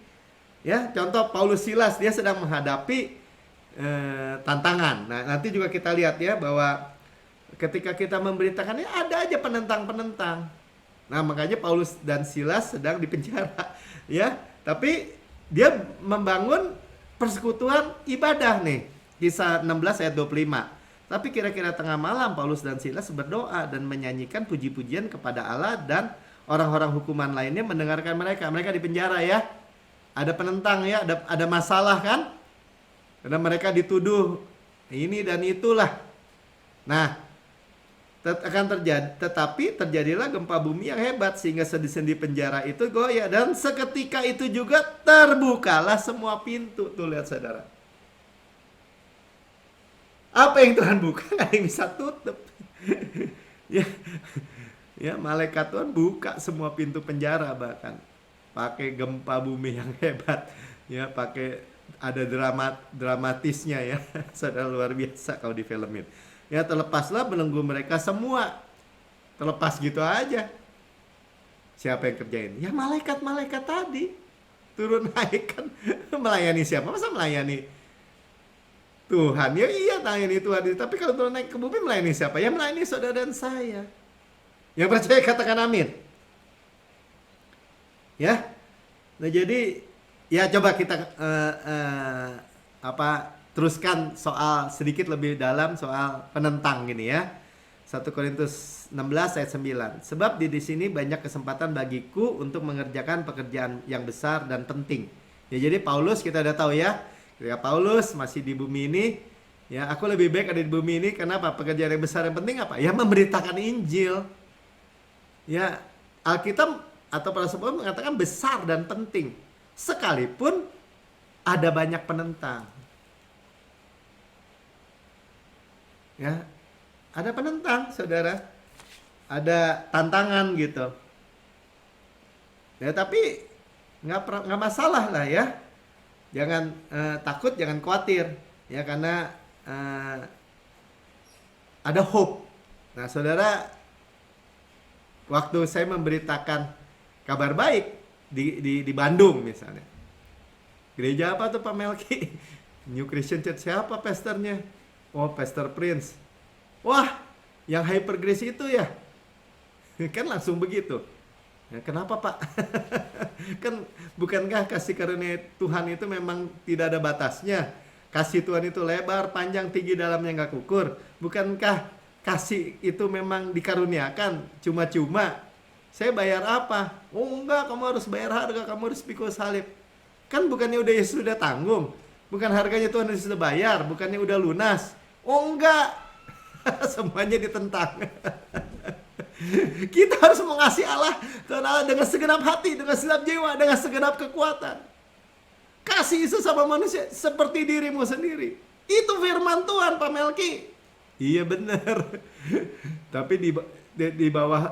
Ya, contoh Paulus Silas, dia sedang menghadapi tantangan. Nah, nanti juga kita lihat ya bahwa ketika kita memberitakannya ada aja penentang-penentang. Nah, makanya Paulus dan Silas sedang dipenjara, ya. Tapi dia membangun persekutuan ibadah nih. Kisah 16 ayat 25. Tapi kira-kira tengah malam Paulus dan Silas berdoa dan menyanyikan puji-pujian kepada Allah, dan orang-orang hukuman lainnya mendengarkan mereka. Mereka dipenjara ya. Ada penentang ya, ada masalah kan? Karena mereka dituduh ini dan itulah. Nah, tetapi terjadilah gempa bumi yang hebat sehingga sendi-sendi penjara itu goyah, dan seketika itu juga terbukalah semua pintu. Tuh lihat saudara. Apa yang Tuhan buka nggak ada yang bisa tutup. ya, malaikat Tuhan buka semua pintu penjara bahkan. Pakai gempa bumi yang hebat, ya, pakai ada dramatisnya ya, saudara, luar biasa kalau difilmin. Ya, terlepaslah belenggu mereka semua, terlepas gitu aja. Siapa yang kerjain? Ya malaikat-malaikat tadi turun naik kan, melayani siapa? Masa melayani Tuhan? Ya iya, melayani Tuhan. Tapi kalau turun naik ke bumi melayani siapa? Ya melayani saudara dan saya. Yang percaya katakan amin. Ya, nah jadi ya coba kita teruskan soal sedikit lebih dalam soal penentang gini ya. 1 Korintus 16 ayat 9. Sebab di sini banyak kesempatan bagiku untuk mengerjakan pekerjaan yang besar dan penting. Ya, jadi Paulus kita udah tahu ya. Ketika Paulus masih di bumi ini, ya, aku lebih baik ada di bumi ini. Kenapa? Pekerjaan yang besar dan penting apa? Ya, memberitakan Injil. Ya, Alkitab atau para sebelum mengatakan besar dan penting, sekalipun ada banyak penentang. Ya, ada penentang, saudara, ada tantangan gitu. Ya, tapi nggak masalah lah ya. Jangan takut, jangan khawatir, ya, karena ada hope. Nah, saudara, waktu saya memberitakan kabar baik di Bandung misalnya. Gereja apa tuh Pak Melki? New Christian Church. Siapa pastornya? Oh, Pastor Prince. Wah, yang Hyper Grace itu ya? Kan langsung begitu. Ya, kenapa Pak? Kan bukankah kasih karunia Tuhan itu memang tidak ada batasnya? Kasih Tuhan itu lebar, panjang, tinggi, dalamnya nggak kukur. Bukankah kasih itu memang dikaruniakan cuma-cuma? Saya bayar apa? Oh enggak, kamu harus bayar harga, kamu harus pikul salib. Kan bukannya udah Yesus sudah tanggung? Bukan harganya Tuhan Yesus sudah bayar, bukannya udah lunas? Oh enggak, semuanya ditentang. Kita harus mengasihi Allah, Tuhan Allah dengan segenap hati, dengan segenap jiwa, dengan segenap kekuatan. Kasih sesama manusia seperti dirimu sendiri. Itu firman Tuhan, Pak Melki. Iya benar. Tapi di bawah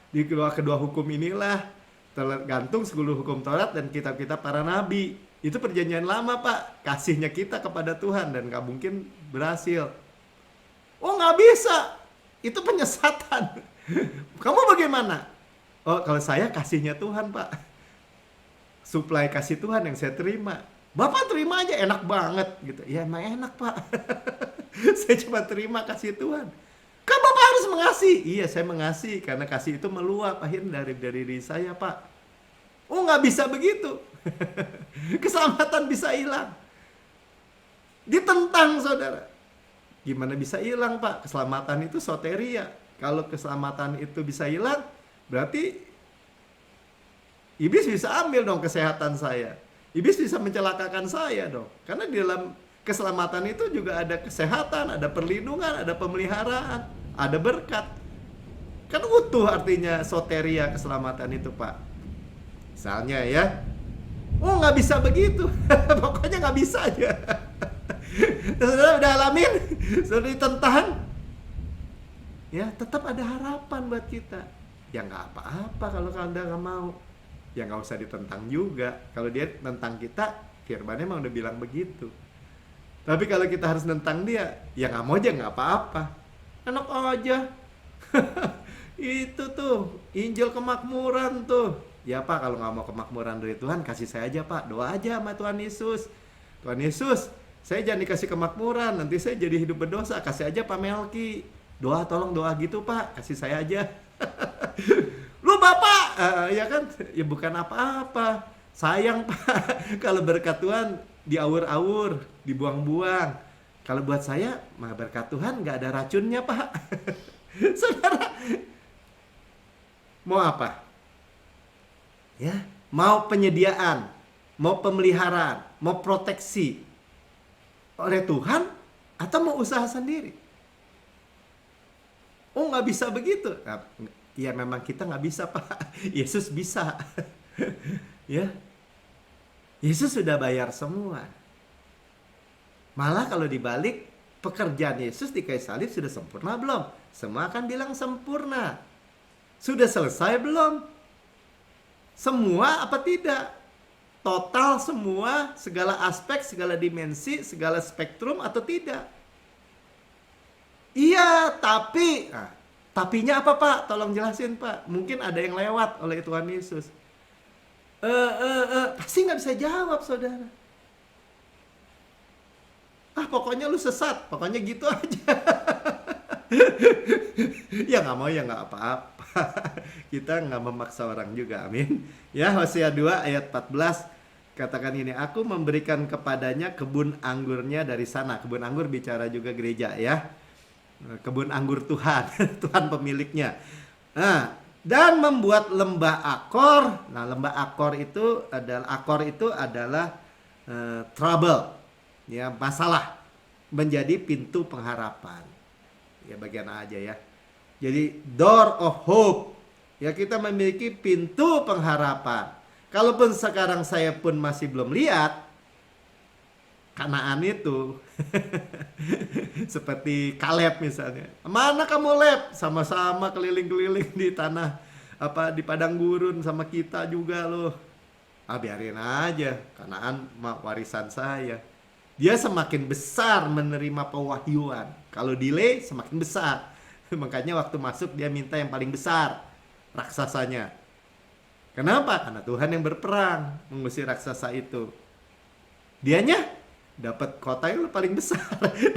di kedua hukum inilah tergantung 10 hukum Taurat dan kitab-kitab para nabi. Itu perjanjian lama, Pak. Kasihnya kita kepada Tuhan dan gak mungkin berhasil. Oh gak bisa. Itu penyesatan. Kamu bagaimana? Oh kalau saya kasihnya Tuhan, Pak. Suplai kasih Tuhan yang saya terima. Bapak terima aja, enak banget gitu. Ya emang enak, Pak. Saya cuma terima kasih Tuhan. Kan Bapak harus mengasihi. Iya saya mengasihi karena kasih itu meluap akhirnya dari diri saya, Pak. Oh nggak bisa begitu. Keselamatan bisa hilang. Ditentang saudara. Gimana bisa hilang, Pak? Keselamatan itu soteria. Kalau keselamatan itu bisa hilang, berarti iblis bisa ambil dong kesehatan saya. Iblis bisa mencelakakan saya dong. Karena di dalam keselamatan itu juga ada kesehatan, ada perlindungan, ada pemeliharaan, ada berkat. Kan utuh artinya soteria keselamatan itu, Pak. Misalnya ya, oh nggak bisa begitu. Pokoknya nggak bisa aja. Saudara udah alamin, saudara ditentang, ya tetap ada harapan buat kita. Ya nggak apa-apa kalau Anda nggak mau, ya nggak usah ditentang juga. Kalau dia tentang kita, firmannya emang udah bilang begitu. Tapi kalau kita harus nentang dia, ya nggak mau aja nggak apa-apa, enak aja. Itu tuh Injil kemakmuran tuh. Ya Pak, kalau nggak mau kemakmuran dari Tuhan, kasih saya aja Pak, doa aja sama Tuhan Yesus. Tuhan Yesus, saya jangan dikasih kemakmuran, nanti saya jadi hidup berdosa, kasih aja Pak Melki. Doa, tolong doa gitu Pak, kasih saya aja. Lu Bapak, ya kan, ya bukan apa-apa. Sayang Pak, kalau berkat Tuhan diawur-awur, dibuang-buang. Kalau buat saya, mah berkat Tuhan nggak ada racunnya Pak. Saudara, mau apa? Ya, mau penyediaan, mau pemeliharaan, mau proteksi oleh Tuhan, atau mau usaha sendiri? Oh nggak bisa begitu. Nah, ya memang kita nggak bisa Pak. Yesus bisa. Ya, Yesus sudah bayar semua. Malah kalau dibalik, pekerjaan Yesus di kayu salib sudah sempurna belum? Semua akan bilang sempurna. Sudah selesai belum? Semua apa tidak? Total semua, segala aspek, segala dimensi, segala spektrum atau tidak? Iya, tapi tapinya apa Pak? Tolong jelasin Pak. Mungkin ada yang lewat oleh Tuhan Yesus. Pasti nggak bisa jawab saudara. Pokoknya lu sesat, pokoknya gitu aja. Ya nggak mau ya nggak apa-apa. Kita nggak memaksa orang juga, amin. Ya, Hosea 2 ayat 14 katakan ini, aku memberikan kepadanya kebun anggurnya dari sana. Kebun anggur bicara juga gereja ya. Kebun anggur Tuhan, Tuhan pemiliknya. Dan membuat lembah Akor. Nah, lembah Akor itu adalah trouble, ya, masalah, menjadi pintu pengharapan. Ya bagian aja ya. Jadi door of hope. Ya kita memiliki pintu pengharapan. Kalaupun sekarang saya pun masih belum lihat Kanaan itu. Seperti Kaleb misalnya. Mana kamu Leb? Sama-sama keliling-keliling di tanah di padang gurun sama kita juga loh. Biarin aja. Kanaan warisan saya. Dia semakin besar menerima pewahyuan. Kalau delay semakin besar. Makanya waktu masuk dia minta yang paling besar, raksasanya. Kenapa? Karena Tuhan yang berperang mengusir raksasa itu. Dianya dapat kota yang paling besar,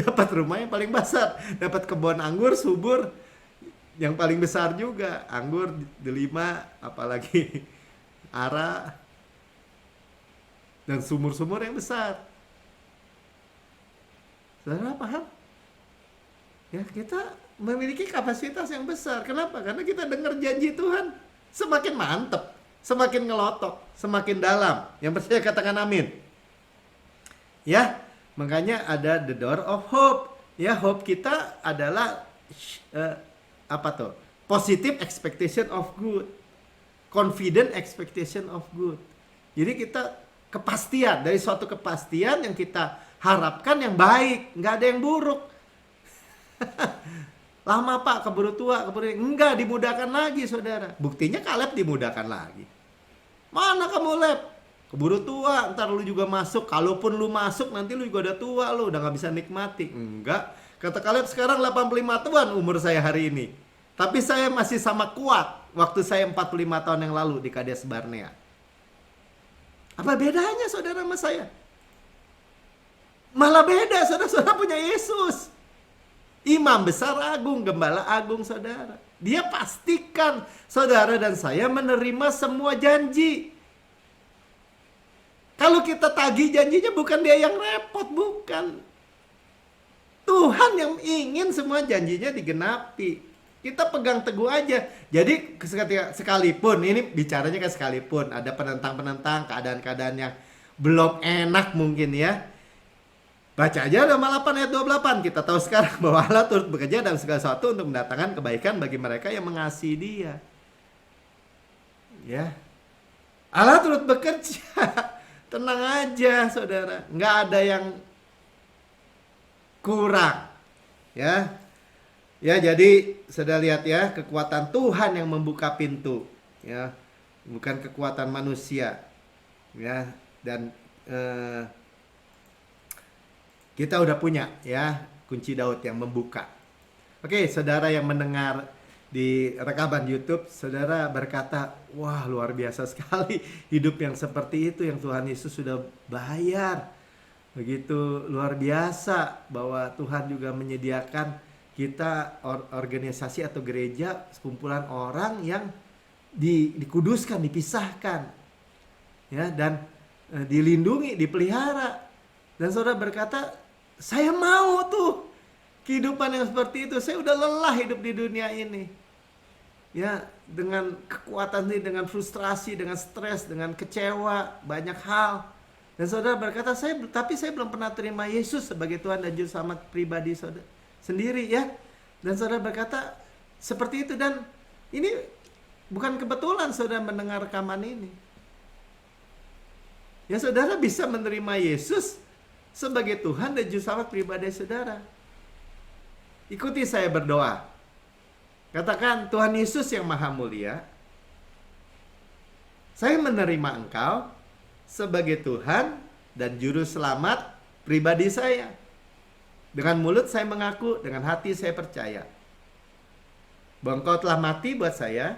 dapat rumah yang paling besar, dapat kebun anggur subur yang paling besar juga, anggur delima, apalagi ara, dan sumur-sumur yang besar. Saudara paham? Ya kita memiliki kapasitas yang besar. Kenapa? Karena kita dengar janji Tuhan. Semakin mantep, semakin ngelotok, semakin dalam. Yang percaya katakan amin. Ya, makanya ada the door of hope. Ya, hope kita adalah eh, apa tuh? Positive expectation of good, confident expectation of good. Jadi kita kepastian, dari suatu kepastian yang kita harapkan yang baik, nggak ada yang buruk. Lama Pak, keburu tua, enggak, dimudahkan lagi saudara. Buktinya Kaleb dimudahkan lagi. Mana kamu Leb? Keburu tua, ntar lu juga masuk. Kalaupun lu masuk, nanti lu juga udah tua, lu udah gak bisa nikmati. Enggak, kata Kaleb sekarang 85 tahun umur saya hari ini. Tapi saya masih sama kuat waktu saya 45 tahun yang lalu di Kades Barnea. Apa bedanya saudara sama saya? Malah beda, saudara-saudara punya Yesus. Imam besar agung, gembala agung saudara. Dia pastikan saudara dan saya menerima semua janji. Kalau kita tagih janjinya, bukan dia yang repot, bukan. Tuhan yang ingin semua janjinya digenapi. Kita pegang teguh aja. Jadi sekalipun, ini bicaranya kan sekalipun ada penentang-penentang, keadaan-keadaan yang belum enak mungkin ya. Baca aja Roma 8 ayat 28. Kita tahu sekarang bahwa Allah turut bekerja dalam segala sesuatu untuk mendatangkan kebaikan bagi mereka yang mengasihi Dia. Ya. Allah turut bekerja. Tenang aja saudara. Nggak ada yang kurang. Ya. Ya, jadi saudara lihat ya, kekuatan Tuhan yang membuka pintu. Ya. Bukan kekuatan manusia. Ya. Dan kita udah punya ya kunci Daud yang membuka. Oke, saudara yang mendengar di rekaman YouTube, saudara berkata, wah luar biasa sekali hidup yang seperti itu yang Tuhan Yesus sudah bayar. Begitu luar biasa bahwa Tuhan juga menyediakan kita organisasi atau gereja, sekumpulan orang yang dikuduskan, dipisahkan. Ya, dan dilindungi, dipelihara. Dan saudara berkata, saya mau tuh kehidupan yang seperti itu. Saya udah lelah hidup di dunia ini. Ya, dengan kekuatan ini, dengan frustrasi, dengan stres, dengan kecewa, banyak hal. Dan saudara berkata, tapi saya belum pernah terima Yesus sebagai Tuhan dan Juru Selamat pribadi saudara sendiri ya. Dan saudara berkata seperti itu, dan ini bukan kebetulan saudara mendengar rekaman ini. Ya, saudara bisa menerima Yesus sebagai Tuhan dan Juru Selamat pribadi saudara. Ikuti saya berdoa. Katakan, Tuhan Yesus yang maha mulia, saya menerima Engkau sebagai Tuhan dan Juru Selamat pribadi saya. Dengan mulut saya mengaku, dengan hati saya percaya bahwa Engkau telah mati buat saya,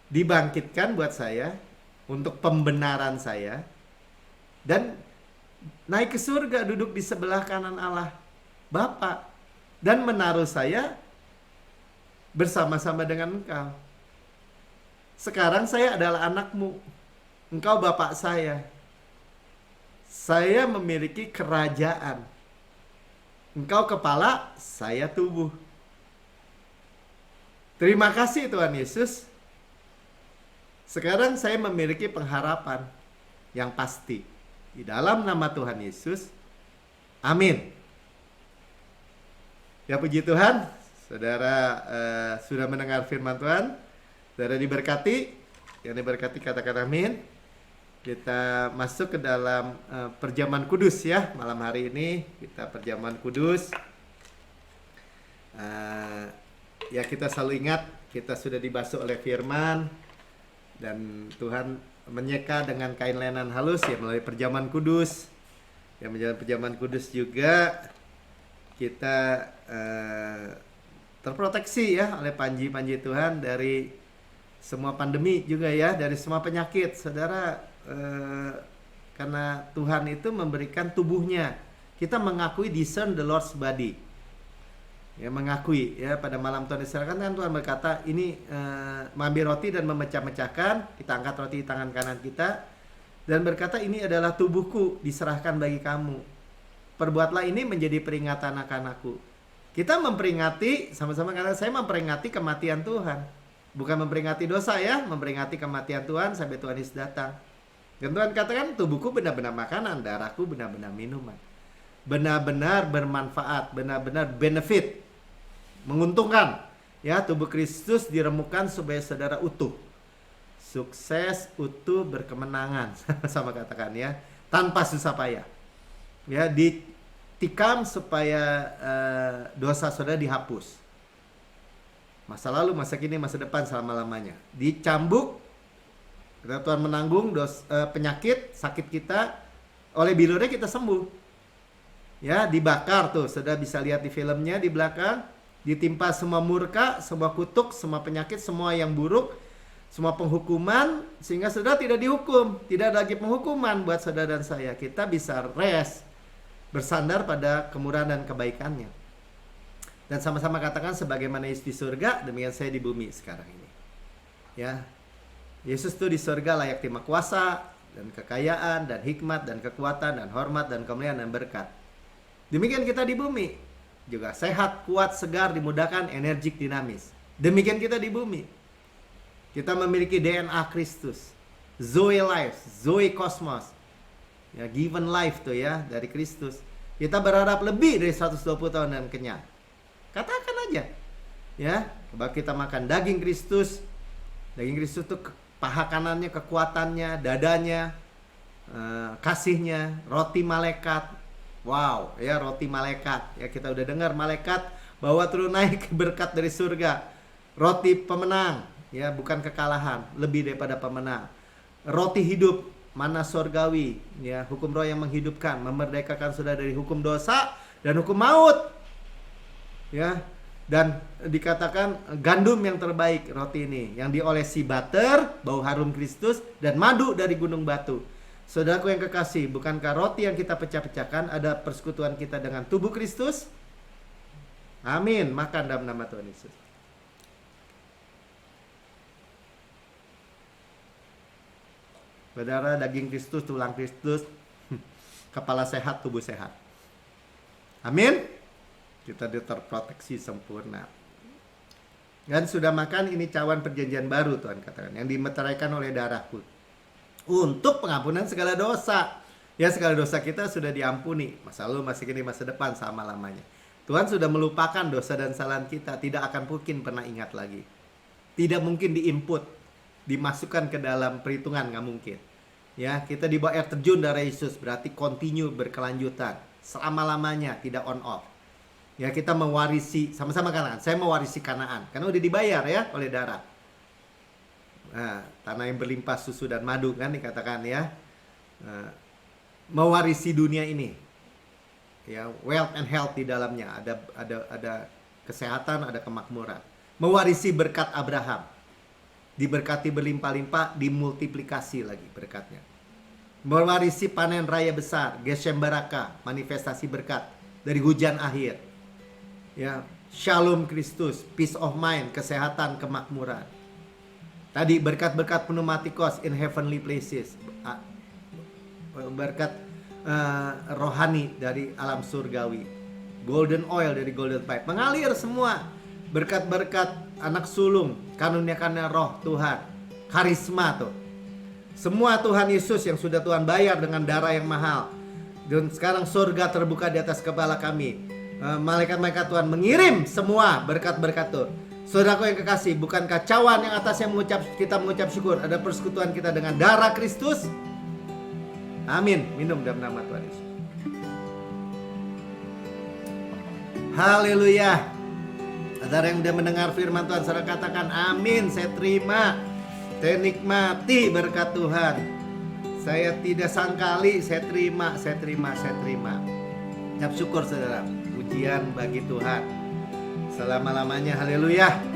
dibangkitkan buat saya, untuk pembenaran saya, dan naik ke surga, duduk di sebelah kanan Allah Bapa, dan menaruh saya bersama-sama dengan Engkau. Sekarang saya adalah anak-Mu, Engkau Bapak saya. Saya memiliki kerajaan. Engkau kepala, saya tubuh. Terima kasih Tuhan Yesus. Sekarang saya memiliki pengharapan yang pasti. Di dalam nama Tuhan Yesus. Amin. Ya, puji Tuhan. Saudara sudah mendengar firman Tuhan. Saudara diberkati. Yang diberkati katakan amin. Kita masuk ke dalam perjamuan kudus ya. Malam hari ini kita perjamuan kudus. Ya, kita selalu ingat kita sudah dibasuh oleh firman. Dan Tuhan menyeka dengan kain lenan halus ya melalui perjamuan kudus. Ya, menjalani perjamuan kudus juga kita terproteksi ya oleh panji-panji Tuhan dari semua pandemi juga ya, dari semua penyakit. Saudara, karena Tuhan itu memberikan tubuhnya. Kita mengakui discern the Lord's body. Ya, mengakui ya, pada malam Tuhan diserahkan kan Tuhan berkata ini mengambil roti dan memecah-mecahkan, kita angkat roti di tangan kanan kita dan berkata ini adalah tubuhku diserahkan bagi kamu, perbuatlah ini menjadi peringatan akan aku. Kita memperingati sama-sama, karena saya memperingati kematian Tuhan, bukan memperingati dosa ya, memperingati kematian Tuhan sampai Tuhan Yesus datang. Dan Tuhan katakan tubuhku benar-benar makanan, darahku benar-benar minuman. benar-benar bermanfaat, benar-benar benefit, menguntungkan. Ya, tubuh Kristus diremukkan supaya saudara utuh, sukses, utuh, berkemenangan, sama katakan ya, tanpa susah payah. Ya, ditikam supaya dosa saudara dihapus. Masa lalu, masa kini, masa depan, selama-lamanya. Dicambuk, Tuhan menanggung penyakit, sakit kita, oleh bilurnya kita sembuh. Ya, dibakar tuh, saudara bisa lihat di filmnya di belakang. Ditimpa semua murka, semua kutuk, semua penyakit, semua yang buruk, semua penghukuman, sehingga saudara tidak dihukum. Tidak ada lagi penghukuman buat saudara dan saya. Kita bisa rest, bersandar pada kemurahan dan kebaikannya. Dan sama-sama katakan, sebagaimana Yesus di surga, demikian saya di bumi sekarang ini. Ya, Yesus tuh di surga layak terima kuasa dan kekayaan dan hikmat dan kekuatan dan hormat dan kemuliaan dan berkat. Demikian kita di bumi. Juga sehat, kuat, segar, dimudahkan, energik, dinamis. Demikian kita di bumi. Kita memiliki DNA Kristus, Zoe life, Zoe cosmos, ya, given life tuh ya, dari Kristus. Kita berharap lebih dari 120 tahun dan kenyang. Katakan aja, ya, bahwa kita makan daging Kristus. Daging Kristus tuh paha kanannya, kekuatannya, dadanya, kasihnya, roti malaikat. Wow, ya, roti malaikat. Ya, kita udah dengar malaikat bawa turun naik berkat dari surga. Roti pemenang, ya, bukan kekalahan, lebih daripada pemenang. Roti hidup, mana surgawi, ya, hukum roh yang menghidupkan, memerdekakan saudara dari hukum dosa dan hukum maut. Ya, dan dikatakan gandum yang terbaik roti ini, yang diolesi butter, bau harum Kristus, dan madu dari gunung batu. Saudaraku yang kekasih, bukankah roti yang kita pecah-pecahkan ada persekutuan kita dengan tubuh Kristus? Amin. Makan dalam nama Tuhan Yesus. Saudara, daging Kristus, tulang Kristus, kepala sehat, tubuh sehat. Amin. Kita terproteksi sempurna. Dan sudah makan, ini cawan perjanjian baru, Tuhan katakan, yang dimeteraikan oleh darahku, untuk pengampunan segala dosa. Ya, segala dosa kita sudah diampuni, masa lalu, masa kini, masa depan, selama-lamanya. Tuhan sudah melupakan dosa dan kesalahan kita, tidak akan mungkin pernah ingat lagi. Tidak mungkin diinput, dimasukkan ke dalam perhitungan, nggak mungkin. Ya, kita di bawah air terjun darah Yesus, berarti continue, berkelanjutan, selama-lamanya, tidak on off. Ya, kita mewarisi, sama-sama Kanaan. Saya mewarisi Kanaan, karena udah dibayar ya oleh darah. Nah, tanah yang berlimpah susu dan madu, kan dikatakan ya, mewarisi dunia ini, ya, wealth and health di dalamnya, ada kesehatan, ada kemakmuran, mewarisi berkat Abraham, diberkati berlimpah-limpah, dimultiplikasi lagi berkatnya, mewarisi panen raya besar, Geshem Baraka, manifestasi berkat dari hujan akhir, ya, Shalom Kristus, peace of mind, kesehatan, kemakmuran. Tadi berkat-berkat pneumatikos in heavenly places, berkat rohani dari alam surgawi, golden oil dari golden pipe, mengalir semua. Berkat-berkat anak sulung, karunia-karunia roh Tuhan, karisma tuh. Semua Tuhan Yesus yang sudah Tuhan bayar dengan darah yang mahal. Dan sekarang surga terbuka di atas kepala kami. Malaikat-malaikat Tuhan mengirim semua berkat-berkat tuh. Saudaraku yang kekasih, bukankah cawan yang atasnya kita mengucap syukur, ada persekutuan kita dengan darah Kristus? Amin. Minum dalam nama Tuhan Yesus. Haleluya. Saudara yang sudah mendengar firman Tuhan, saudara katakan amin. Saya terima, saya nikmati berkat Tuhan. Saya tidak sangkali, saya terima. Ucap syukur saudara. Pujian bagi Tuhan selama-lamanya. Haleluya.